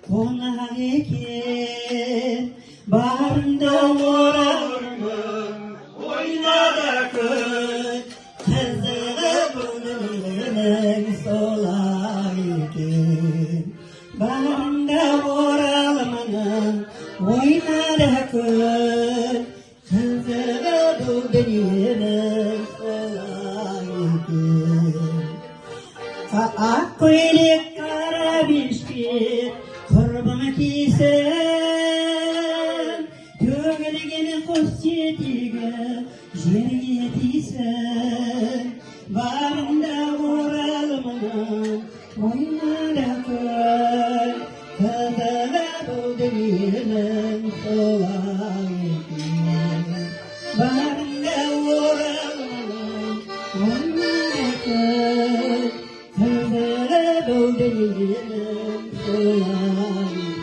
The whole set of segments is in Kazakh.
konak eken barında moralımın oynadı köy kızılı burnunun solak eken barında moralımın oynadı köy kızılı burnunun solak eken Akkoylik kara bişkir kurban kiysen Tөгілген құс етегі жерге тиген барында оралымның ойнады көй қызығы бұл дүниенің солай екен барында оралымның ойнады көй қызығы бұл дүниенің солай екен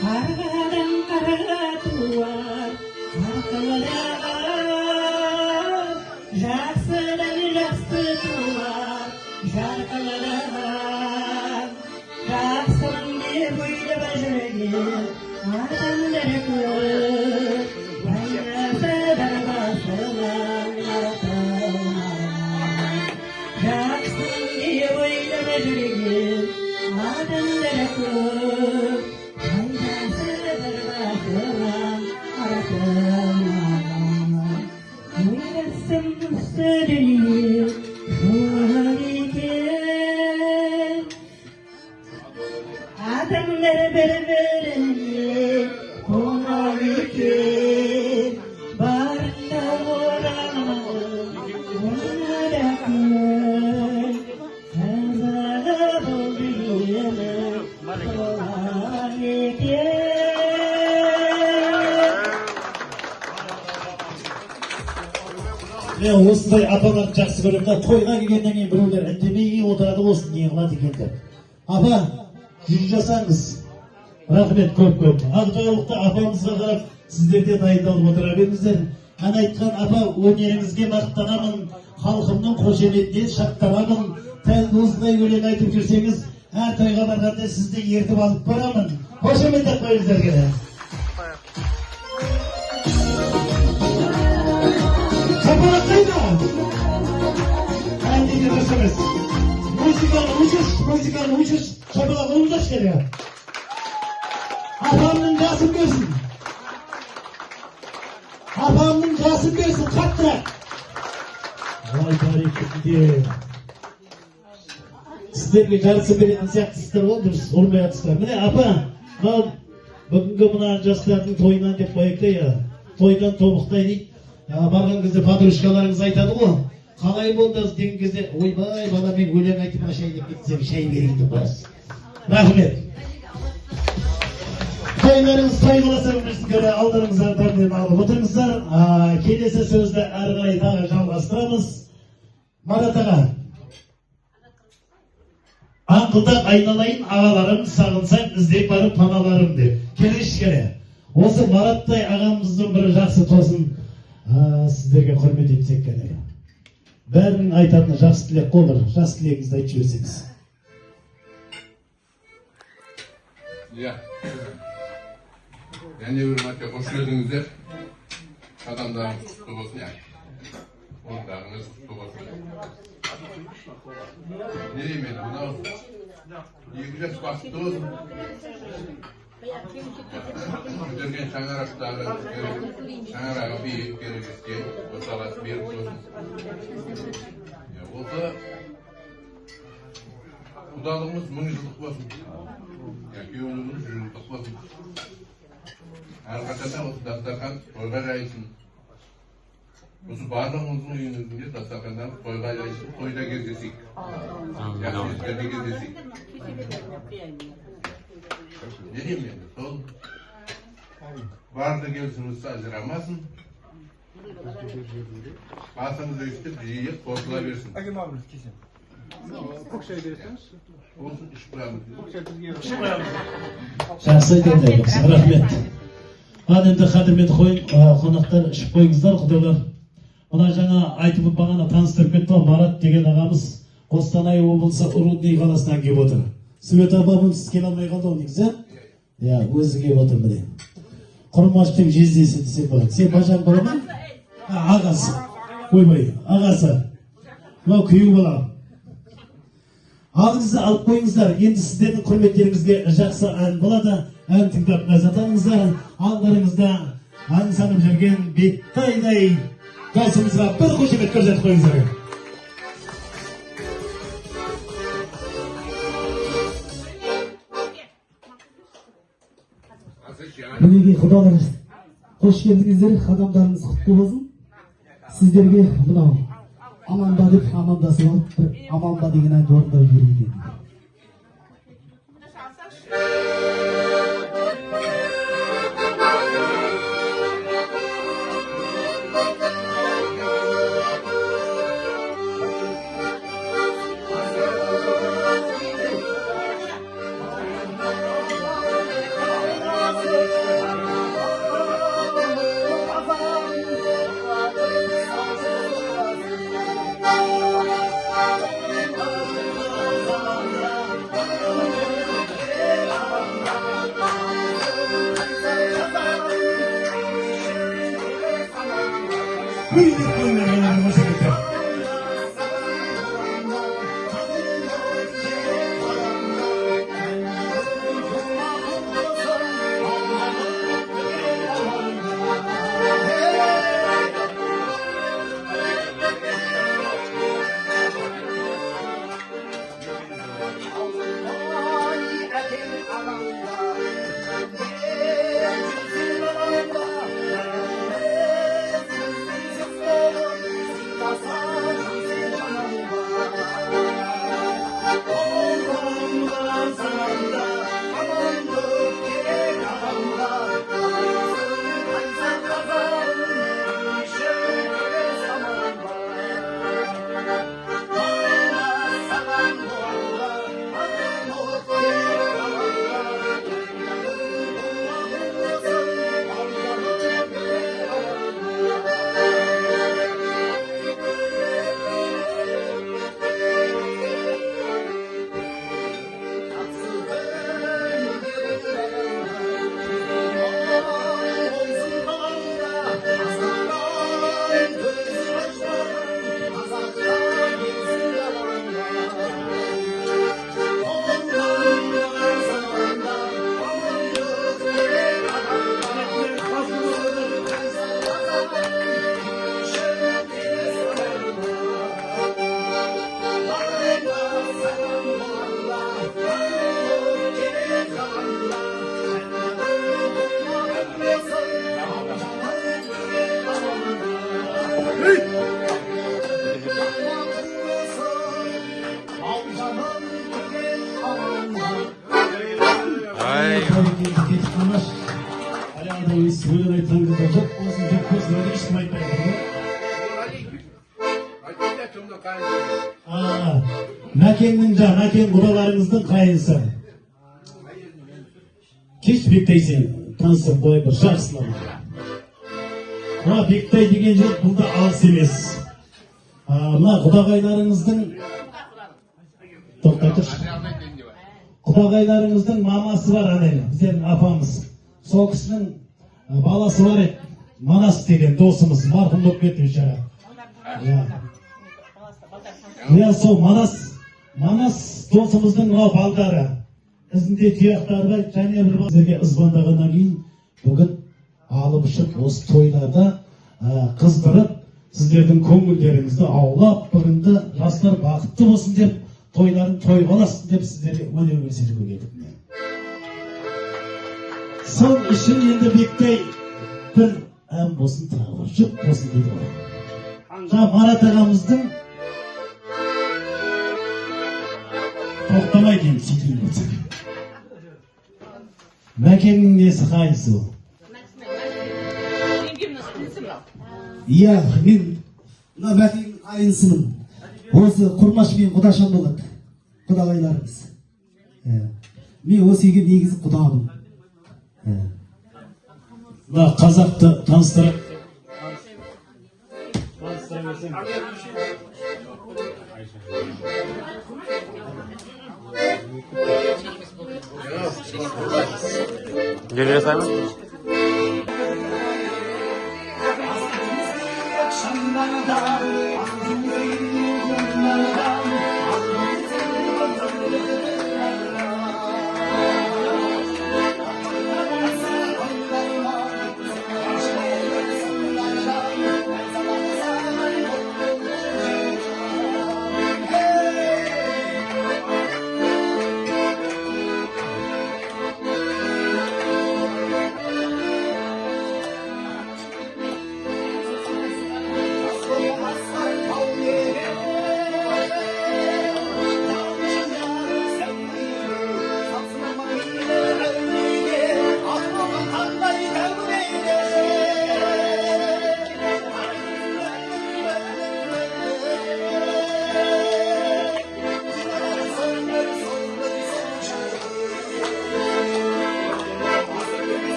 Kargadan karga tuar, kargalar, jaksıdan jaksı tuar, jarkalar, jaksın diye buydu bajırgen, adamları kır, bayrası darbasılan aratalar, jaksın diye buydu bajırgen, adamları kır, Adamlar birbirine konak eken barında moralımın oynadı köy kızılı bul dünyamın solak eken Мен осындай апаларды жақсы көремін да тойға келгеннен кейін біреулер үндемей отырады осыны не қылады екен деп. Апа, жүз жасаңыз. Рахмет көп. Ақтойлықта апамызға қарап сіздер де дайындалып отыра беріңіздер. Хан айтқан апа өнеріңізге мақтанамын, халқымның қошеметіне шаттанамын. Тәл осындай өлең айтып жүрсеңіз, әр тойға барғанда сізді ертіп алып барамын. Қошемет қойыңыздерге. Şapalaklayın da. Kendini görürsünüz. Müzikalı uçuş. Şapalaklarımız hoş geliyor. Apamın casım görsün. Apamın casım görsün. Kattırak. Vay tarih diye. Sizlerge жарысы беретін сияқтысыздар ғой, дұрыс ұрмай атсыздар. Міне апа, бүгінгі мына жастардың тойынан деп қояйық та я. Тойдан тобықтай дейді. Барған кезде подружкаларыңыз айтады ғой, қалай болды деген кезде, ойбай бала мен өлең айтып шай деп кетсем шай берейін деп қоясыз. Рахмет. Тойларыңыз той қаласа өмірсіздер алдарыңызға дәрмен алып отырыңыздар. Келесі сөзді әрі қарай тағы жалғастырамыз. Марат аға. Аңқылдап айналайын ағаларым, сағынсаң іздеп барып паналарым деп. Келешкере. Осы Мараттай ағамыздың бір жақсы тосын сіздерге құрмет етсек керек. Бәрінің айтатыны жақсы тілек қой, бір жақсы тілегіңізді айтып жіберсеңіз. Иә. Және бір мәрте қош келдіңіздер. Адамдарыңыз құтты болсын, иә. Орындарыңыз құтты болсын. Не деймін енді, мынау 2 жас бақытты болсын. Көтерген шаңырақтағы шаңырағы биік керегеске осалас беріп болсын. Осы құдалығымыз 1000 жылдық болсын. Күйеуіміз 100 жылдық болсын. Әрқашанда осы дастархан тойға жайылсын. Осы барлығымыздың үйімізде дастархандан тойға жайылсын, тойда кездесейік. Жақсы істерде кездесейік. Ne diyeyim yani? Sol. Vardı gelsiniz ajıramazsın. Basınızı üstü yiyip korkula versin. Akım abimiz kesin. Çok şey dersiniz. Olsun iş buramız. Жақсы айтады, рахмет. Енді қадірмен қонақтар ішіп қойыңыздар, құдалар. Мына жаңа айтып бағана таныстырып кетті, Марат деген ағамыз Қостанай облысы Рудный қаласынан келіп отыр. Sümet abamın siz kele almay kaldı o негізі. Ya, özü kеп отыр міне. Құрмаштың жездесі десек болады. Сен бажаң бала ма? Ағасы. Ойбай, ағасы. Мынау күйеу бала. Алдыңызды алып қойыңыздар. Енді сіздердің құрметтеріңізге жақсы ән болады. Ән тыңдап ләззат алыңыздар. Алдарыңызда аңсанып жүрген Бектайдай досымызға бір қошемет көрсетіп қойыңыздар. Мінеки құдалар, қош келдіңіздер, қадамдарыңыз құтты болсын. Сіздерге мынау аман-ба деп амандасып алып, бір аман-ба деген әнді орындап жіберейін. Söyle aytan kızlar çok olsun çok olsun öyle işim aytan kızlar. Мәкеңнің жан, мәкең құдаларыңыздың қайынсы. Кеш Бектайсен танысып қой бір жақсылама. Мына Бектай деген жер бұл да алыс емес. Мына құдағайларыңыздың тоқтатыршы. Құдағайларыңыздың мамасы бар анелі, біздердің апамыз. Сол кісінің баласы бар еді, Манас деген досымыз, марқұм болып кетті бейшара. Сол Манас досымыздың мынау балдары. Ізінде тұяқтары бар, және бір сіздерге ызбандағаннан кейін бүгін алып ұшып осы тойларда қыздырып, сіздердің көңілдеріңізді аулап, бүгінді жастар бақытты болсын деп, тойларын тойғаласын деп сіздерге өнер көрсетуге келдік. Сол үшін енді Бектай бір ән болсын, тағы жұп болсын дейді ғой. Марат ағамыздың тоқтамай деймін сөйтейін болса. Мәкеңнің несі қайсы ол? Иә, мен мына Мәкеңнің қайынсымын. Осы Құрмаш мен құдашам болады, құдағайларымыз. Мен осы үйге негізі құдамын. Мына қазақты таныстырып. Geri жасаймыз.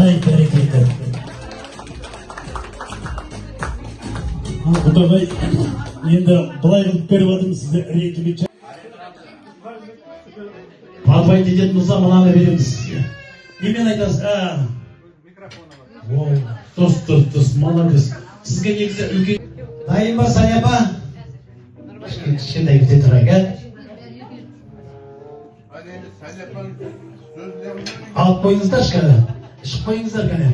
Ай, бәрекелді. Құдағай, енді былай қылып беріп отырмын сізді ретіге. Папай деген болса мынаны береміз сізге. Немен айтасыз? Дұрыс, молодец. Сізге негізі үлкен. Дайын ба, Сая апа? Кішкентай кете тұрайық, Hani sen yapan sözlerini Алып қойыңыздар шканы. Ішіп қойыңыздар кәне.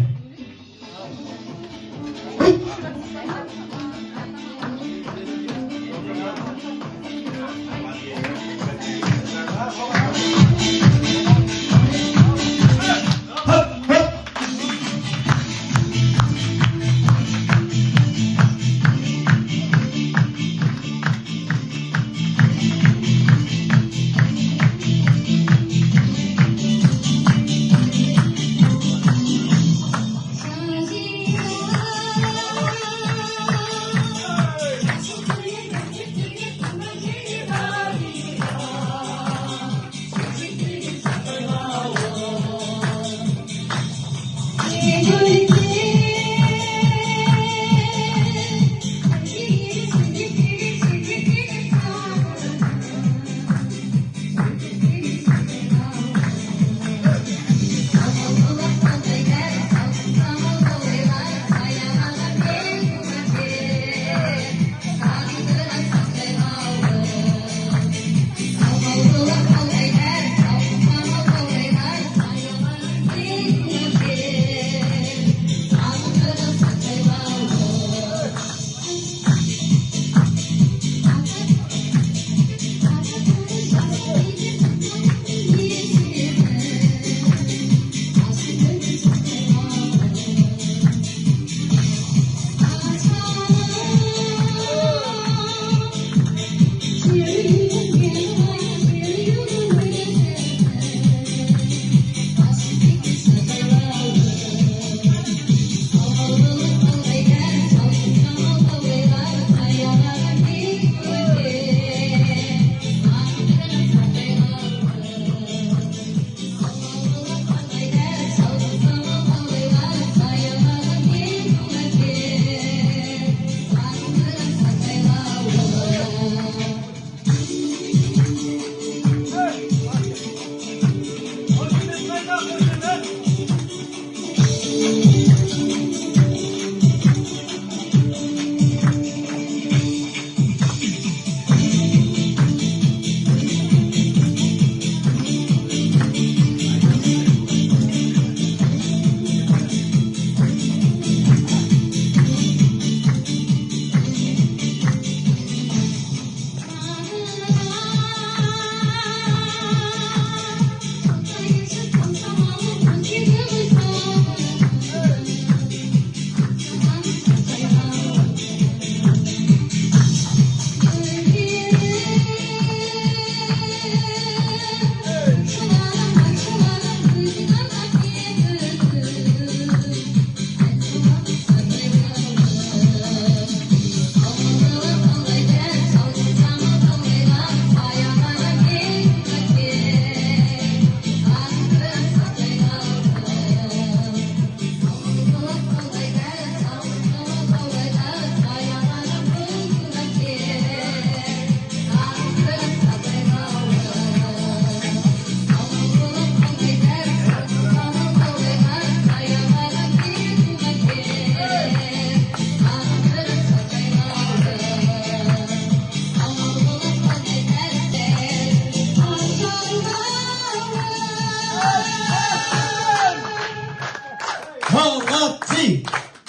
Молодцы!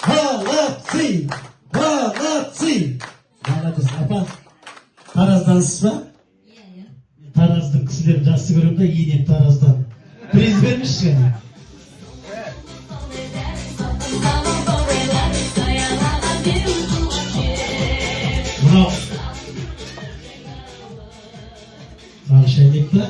Молодцы! Молодцы! Молодец. Апа, Тараздансыз ба? Тараздың кісілерін жақсы көремін да, енем Тараздан. Приз беріңізші. Мынау шайнек па?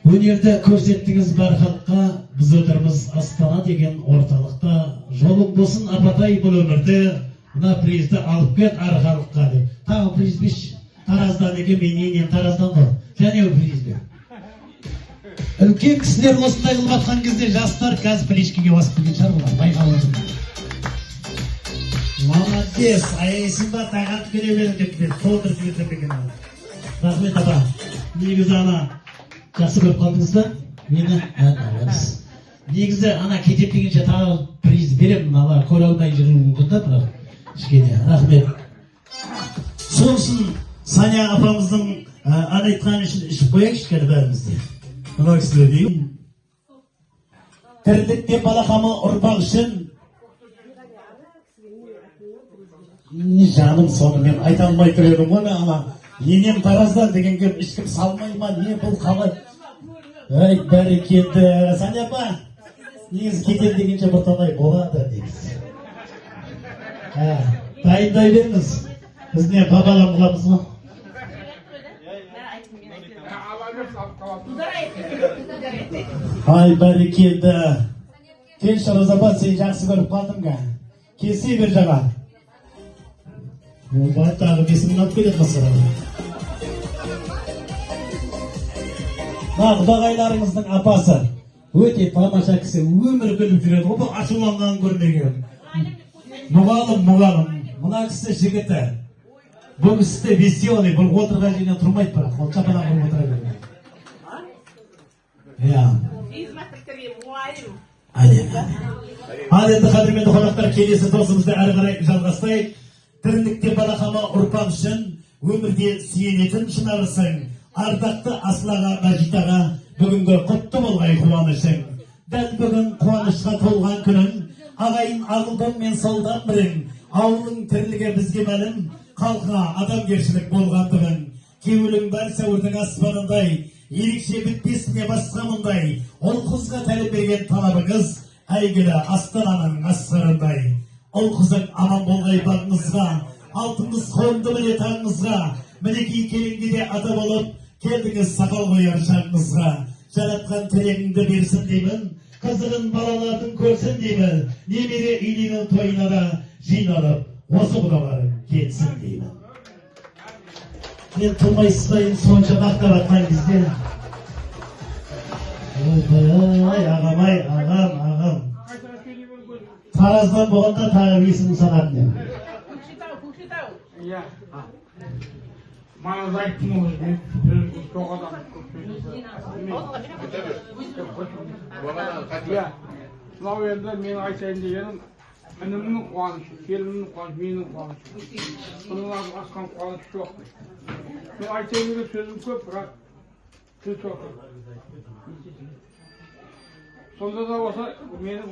Өнерді көрсеттіңіз бар халыққа, біз отырмыз Астана деген орталықта. Жолың болсын апатай бұл өмірде, мына призді алып кет ар халыққа деп. Тағы приз беш. Тараздан екен, мен енем Тараздан ғой. Және приз бер. Үлкен кісілер осындай қылып атқан кезде жастар қазір плешкеге басып келген шығар олар, байқап отырмын. Молодец, аяйсың ба тағат көре беріп деп толтырып жіберген. Рахмет апа. Негізі ана жақсы көріп қалдыңыз ба? Мені? Негізі ана кетеп дегенше тағы приз беремін, ала көре алмай жүрген мүмкін да, бірақ кішкене. Рахмет. Сосын Саня апамыздың ән айтқаны үшін ішіп қояйықшы кәді бәрімізде. Мына кісілер дейін. Тірлікте балақамы ұрпақ үшін. Жаным соны мен айта алмай тұр едім ғой, ана енем Тараздан дегенге ешкім салмай ма, не бұл қалай? Ай, бәрекелді. Саня апа, негізі кетем дегенше бірталай болады негізі. Дайындай беріңіз. Біз не бабалам қыламыз ғой? Ай, бәрекелді. Келші Розапа, сен жақсы көріп қалдым ға. Кесе бер жаңа. Ол бар тағы бесімін алып келеді мысыра. Құдағайларыңыздың апасы өте тамаша кісі, өмір күліп жүреді. Ол ашуланған көрмеген. Мұғалым. Мына кісі жігіті. Бұл кісі веселый, бұл отырған жерінен тұрмайды бірақ. Ол чападан құрып отыра берген. Ал енді қадірменді қонақтар, келесі досымызды әрі қарай жалғастайық. Тірлікте балақама ұрпақ үшін, өмірде сүйенетін шынарысың. Ардақты Аслаға Мәжитаға бүгінгі құтты болғай қуанышың. Дәл бүгін қуанышқа толған күнің, ағайын ағылдың мен солдан бірің. Ауылың тірлігі бізге мәлім, халқыңа адамгершілік болғандығың. Кеуілің бар сәуірдің аспанындай, ерекше бітпесіне басқа мұндай. Ол қызға тәлім берген талабыңыз, әйгілі Астананың асқарындай. Ол қызың аман болғай бағыңызға, алтыңыз қонды біле таңыңызға. Мінекей келінге де ата болып, келдіңіз сақал қояр шағыңызға. Жаратқан тілегіңді берсін деймін, қызығын балалардың көрсін деймін. Немере үйленің тойына да жиналып, осы құдаларың кетсін деймін. Мен тұрмайсыздайын сонша мақтап атқан кезде. Ой, ағам. Тараздан болғанда тағы есімін санадым. Иә. Маңыз айттым ғой, жоқ адам көп сөйлейді. Мынау енді мен айтайын дегенім, інімнің қуанышы, келінімнің қуанышы, менің қуанышым. Бұның асқан қуанышы жоқ. Мен айтайын деген сөзім көп, бірақ сөз жоқ. Сонда да болса, менің